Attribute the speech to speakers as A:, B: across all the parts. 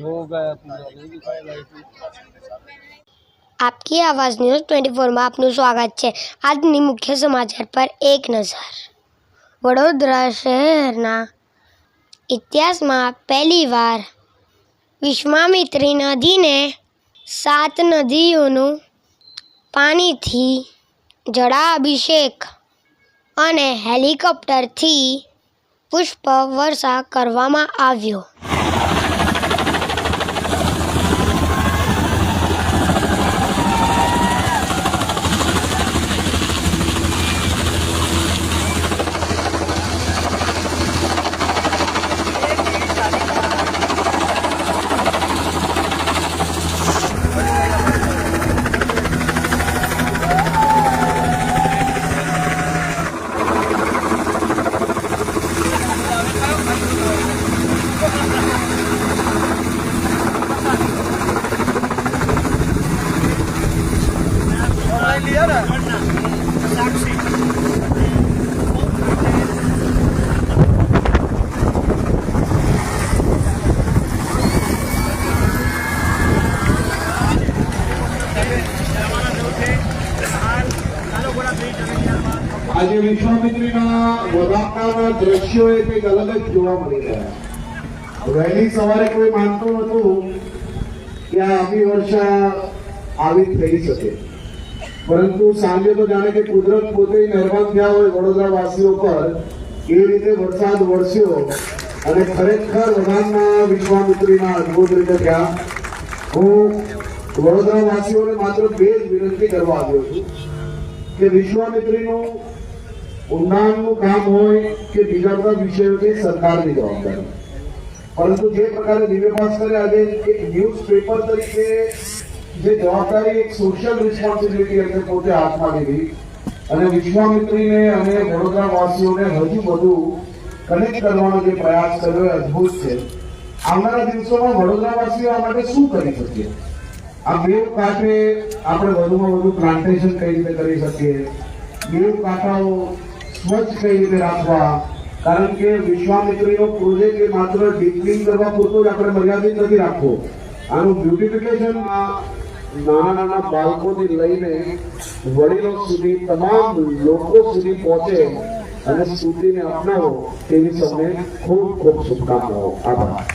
A: हो गया पूरा, नहीं दिखाई लाइट।
B: आपकी आवाज़ न्यूज़ 24 में आपનું સ્વાગત છે। આજની મુખ્ય સમાચાર પર એક નજર। વડોદરા શહેરના ઇતિહાસમાં પહેલીવાર વિશ્વામિત્રી નદીને 7 નદીઓનું પાણીથી જળાભિષેક અને હેલિકોપ્ટરથી પુષ્પ વર્ષા કરવામાં આવ્યો।
C: આજે વિશ્વામિત્રીના વધામણાના દ્રશ્યો એ કંઈક અલગ જ જોવા મળી રહ્યા। વહેલી સવારે કોઈ માનતું નહોતું કે આ અતિવર્ષા આવી થઈ શકે, પરંતુ સાંજે તો જાણે કે કુદરત પોતે મહેરબાન થયા હોય વડોદરા વાસીઓ પર, એ રીતે વરસાદ વરસ્યો અને ખરેખર વધામણા વિશ્વામિત્રીના અદભુત રીતે થયા। હું વડોદરા વાસીઓને માત્ર બે જ વિનંતી કરવા આવ્યો છું કે વિશ્વામિત્રીનું ઊંડાણનું કામ હોય કે બીજા બધા વિષયોથી સરકારની જવાબદારી, પરંતુ જે પ્રકારે દિવ્ય ભાસ્કરે આજે એક ન્યૂઝ પેપર તરીકે જે જવાબદારી એક સોશિયલ રિસ્પોન્સિબિલિટી એમને પોતે હાથમાં લીધી અને વિશ્વામિત્રીને અને વડોદરા વાસીઓને હજુ વધુ કનેક્ટ કરવાનો જે પ્રયાસ કર્યો એ અદભુત છે। આવનારા દિવસોમાં વડોદરા વાસીઓ આ માટે શું કરી શકીએ? આ બેવ કાંઠે આપણે વધુમાં વધુ પ્લાન્ટેશન કઈ રીતે કરી શકીએ, બેવ કાંઠાઓ સ્વચ્છ કઈ રીતે રાખવા, કારણ કે વિશ્વામિત્રીનો પ્રોજેક્ટ એ માત્ર ડીપલિંગ કરવા પૂરતો જ આપણે મર્યાદિત નથી રાખવો। આનું બ્યુટિફિકેશન નાના નાના બાળકોથી લઈને વડીલો સુધી તમામ લોકો સુધી પહોંચે અને સ્તુતિને અપનાવો તેવી સૌને ખૂબ ખૂબ શુભકામનાઓ। આભાર।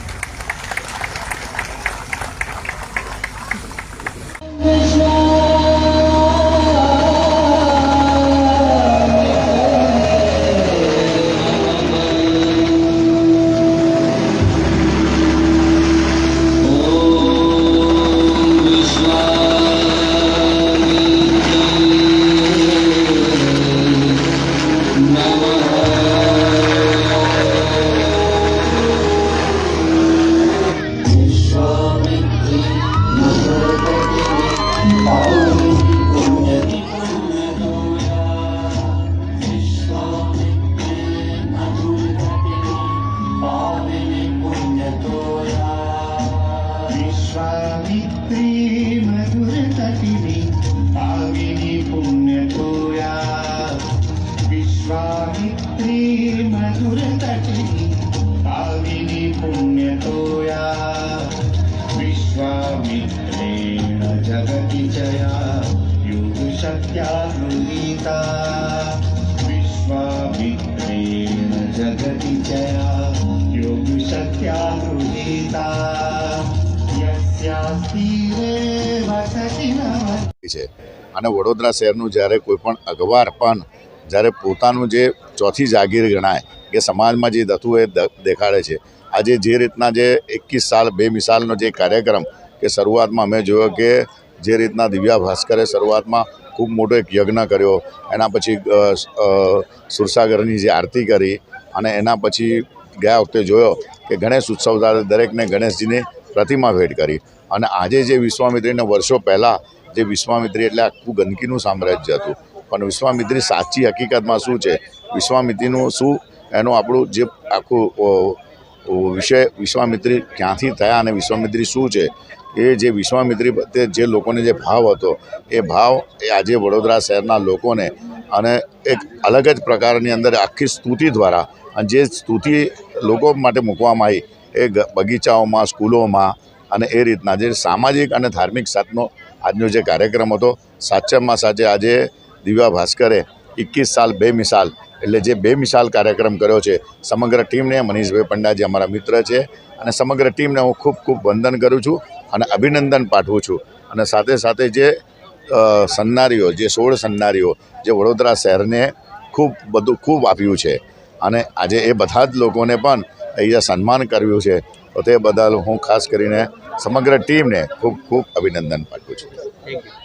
D: विश्वामित्रेण जगति जया युग शक्त्यागृहीता। विश्वामित्रेण जगति जया युग शक्त्यागृहीता। यस्यास्ति वसति नवति
E: છે અને વડોદરા શહેરનું જ્યારે કોઈ પણ અખબાર પણ જ્યારે પોતાનું જે ચોથી જાગીર ગણાય કે સમાજમાં જે થતું એ દેખાડે છે। આજે જે રીતના જે 21 સાલ બેમિસાલનો જે કાર્યક્રમ કે શરૂઆતમાં અમે જોયો કે જે રીતના દિવ્યા ભાસ્કરે શરૂઆતમાં ખૂબ મોટો એક યજ્ઞ કર્યો, એના પછી સુરસાગરની જે આરતી કરી અને એના પછી ગયા વખતે જોયો કે ગણેશ ઉત્સવ દરેકને ગણેશજીની પ્રતિમા ભેટ કરી અને આજે જે વિશ્વામિત્રીને વર્ષો પહેલાં જે વિશ્વામિત્રી એટલે આખું ગંદકીનું સામ્રાજ્ય હતું, પણ વિશ્વામિત્રી સાચી હકીકતમાં શું છે, વિશ્વામિત્રીનું શું, એનું આપણું જે આખું વિષય વિશ્વામિત્રી ક્યાંથી થયા અને વિશ્વામિત્રી શું છે, એ જે વિશ્વામિત્રી પ્રત્યે જે લોકોને જે ભાવ હતો એ ભાવ એ આજે વડોદરા શહેરના લોકોને અને એક અલગ જ પ્રકારની અંદર આખી સ્તુતિ દ્વારા અને જે સ્તુતિ લોકો માટે મૂકવામાં આવી એ બગીચાઓમાં, સ્કૂલોમાં અને એ રીતના જે સામાજિક અને ધાર્મિક સાથનો આજનો જે કાર્યક્રમ હતો, સાચેમાં સાચે આજે દિવ્યા ભાસ્કરે 21 સાલ બેમિસાલ એટલે જે બેમિસાલ કાર્યક્રમ કર્યો છે. સમગ્ર ટીમને, મનીષભાઈ પંડ્યા જે અમારા મિત્ર છે અને સમગ્ર ટીમને હું ખૂબ ખૂબ વંદન કરું છું અને અભિનંદન પાઠવું છું. અને સાથે સાથે જે સન્નારીઓ, જે 16 સન્નારીઓ જે વડોદરા શહેરને ખૂબ આપ્યું છે અને આજે એ બધા જ લોકોને પણ અહીંયા સન્માન કર્યું છે. તો તે બદલ હું ખાસ કરીને સમગ્ર ટીમને ખૂબ ખૂબ અભિનંદન પાઠવું છું.
A: Thank you.